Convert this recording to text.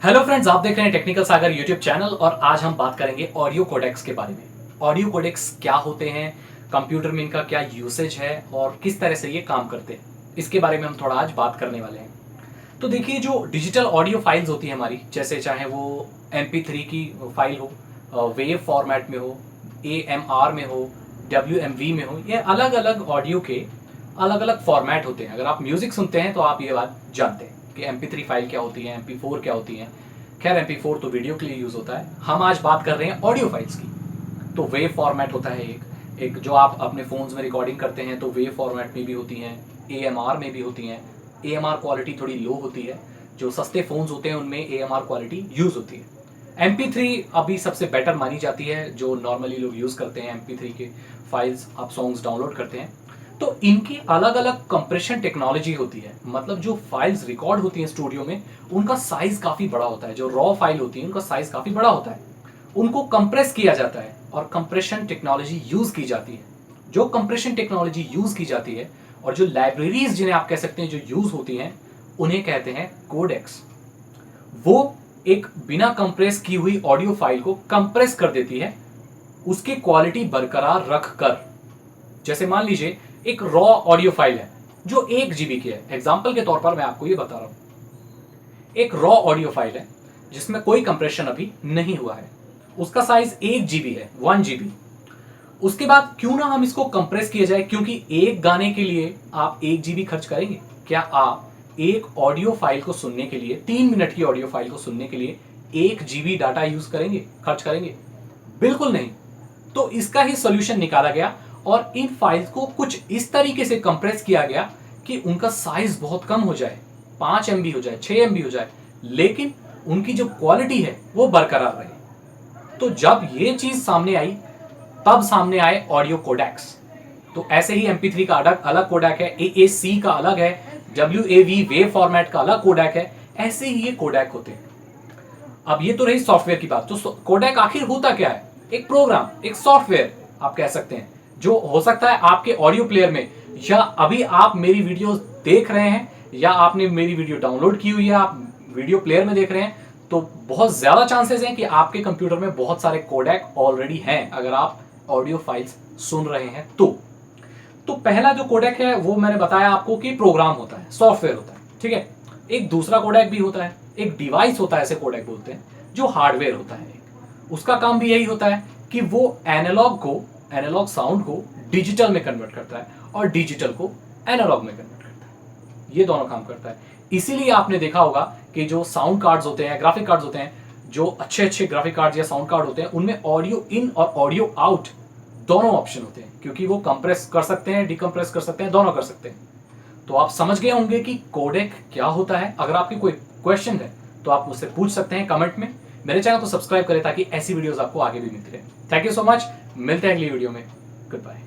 Hello friends, आप देख रहे हैं टेक्निकल सागर यूट्यूब चैनल और आज हम बात करेंगे ऑडियो कोडेक्स के बारे में। ऑडियो कोडेक्स क्या होते हैं, कंप्यूटर में इनका क्या यूसेज है और किस तरह से ये काम करते हैं, इसके बारे में हम थोड़ा आज बात करने वाले हैं। तो देखिए, जो डिजिटल ऑडियो फाइल्स होती है हमारी, जैसे चाहे वो MP3 की फाइल हो, वेव फॉर्मेट में हो, AMR में हो, WMV में हो, ये अलग अलग ऑडियो के अलग अलग फॉर्मेट होते हैं। अगर आप म्यूजिक सुनते हैं तो आप ये बात जानते हैं कि MP3 फाइल क्या होती है, MP4 क्या होती है। खैर, MP4 तो वीडियो के लिए यूज होता है, हम आज बात कर रहे हैं ऑडियो फाइल्स की। तो वेव फॉर्मेट होता है एक जो आप अपने फोन्स में रिकॉर्डिंग करते हैं तो वेव फॉर्मेट में भी होती हैं, AMR में भी होती हैं। AMR क्वालिटी थोड़ी लो होती है, जो सस्ते फोन्स होते हैं उनमें AMR क्वालिटी यूज होती है। MP3 अभी सबसे बेटर मानी जाती है, जो नॉर्मली लोग यूज करते हैं। MP3 के फाइल्स आप सॉन्ग्स डाउनलोड करते हैं तो इनकी अलग अलग कंप्रेशन टेक्नोलॉजी होती है। मतलब जो फाइल्स रिकॉर्ड होती हैं स्टूडियो में, उनका साइज काफी बड़ा होता है। जो रॉ फाइल होती है उनका साइज काफी बड़ा होता है, उनको कंप्रेस किया जाता है और कंप्रेशन टेक्नोलॉजी यूज की जाती है। जो कंप्रेशन टेक्नोलॉजी यूज की जाती है और जो लाइब्रेरीज जिन्हें आप कह सकते हैं जो यूज होती हैं, उन्हें कहते हैं कोडेक्स। वो एक बिना कंप्रेस की हुई ऑडियो फाइल को कंप्रेस कर देती है, उसकी क्वालिटी बरकरार रखकर। जैसे मान लीजिए एक रॉ ऑडियो फाइल है जो 1 GB की है। एग्जाम्पल के तौर पर मैं आपको ये बता रहा हूं, एक रॉ ऑडियो फाइल है जिसमें कोई कंप्रेशन अभी नहीं हुआ है, उसका साइज 1 GB है, 1 GB। उसके बाद क्यों ना हम इसको कंप्रेस किया जाए, क्योंकि एक गाने के लिए आप 1 GB खर्च करेंगे? क्या आप एक ऑडियो फाइल को सुनने के लिए, 3 मिनट की ऑडियो फाइल को सुनने के लिए 1 GB डाटा यूज करेंगे, खर्च करेंगे? बिल्कुल नहीं। तो इसका ही सॉल्यूशन निकाला गया और इन फाइल्स को कुछ इस तरीके से कंप्रेस किया गया कि उनका साइज बहुत कम हो जाए, 5 MB हो जाए, 6 MB हो जाए, लेकिन उनकी जो क्वालिटी है वो बरकरार रहे। तो जब ये चीज सामने आई, तब सामने आए ऑडियो कोडेक्स। तो ऐसे ही MP3 का अलग कोडेक है, AAC का अलग है, WAV वेव फॉर्मेट का अलग कोडेक है। ऐसे ही ये कोडेक होते हैं। अब ये तो रही सॉफ्टवेयर की बात। तो कोडेक आखिर होता क्या है? एक प्रोग्राम, एक सॉफ्टवेयर आप कह सकते हैं, जो हो सकता है आपके ऑडियो प्लेयर में, या अभी आप मेरी वीडियो देख रहे हैं, या आपने मेरी वीडियो डाउनलोड की हुई है, आप वीडियो प्लेयर में देख रहे हैं, तो बहुत ज्यादा चांसेस हैं कि आपके कंप्यूटर में बहुत सारे कोडेक ऑलरेडी हैं, अगर आप ऑडियो फाइल्स सुन रहे हैं तो पहला जो कोडेक है वो मैंने बताया आपको कि प्रोग्राम होता है, सॉफ्टवेयर होता है, ठीक है। एक दूसरा कोडेक भी होता है, एक डिवाइस होता है, ऐसे कोडेक बोलते हैं, जो हार्डवेयर होता है। उसका काम भी यही होता है कि वो एनालॉग साउंड को डिजिटल में कन्वर्ट करता है और डिजिटल को एनालॉग में कन्वर्ट करता है। ये दोनों काम करता है। इसीलिए आपने देखा होगा कि जो साउंड कार्ड्स होते हैं, ग्राफिक कार्ड्स होते हैं, जो अच्छे ग्राफिक कार्ड्स या साउंड कार्ड होते हैं, उनमें ऑडियो इन और ऑडियो आउट दोनों ऑप्शन होते हैं, क्योंकि वो कंप्रेस कर सकते हैं, डिकम्प्रेस कर सकते हैं, दोनों कर सकते हैं। तो आप समझ गए होंगे कि कोडेक क्या होता है। अगर आपकी कोई क्वेश्चन है तो आप मुझसे पूछ सकते हैं कमेंट में। मेरे चैनल को सब्सक्राइब करें ताकि ऐसी वीडियोस आपको आगे भी मिलती रहे। थैंक यू सो मच, मिलते हैं अगली वीडियो में। Good bye.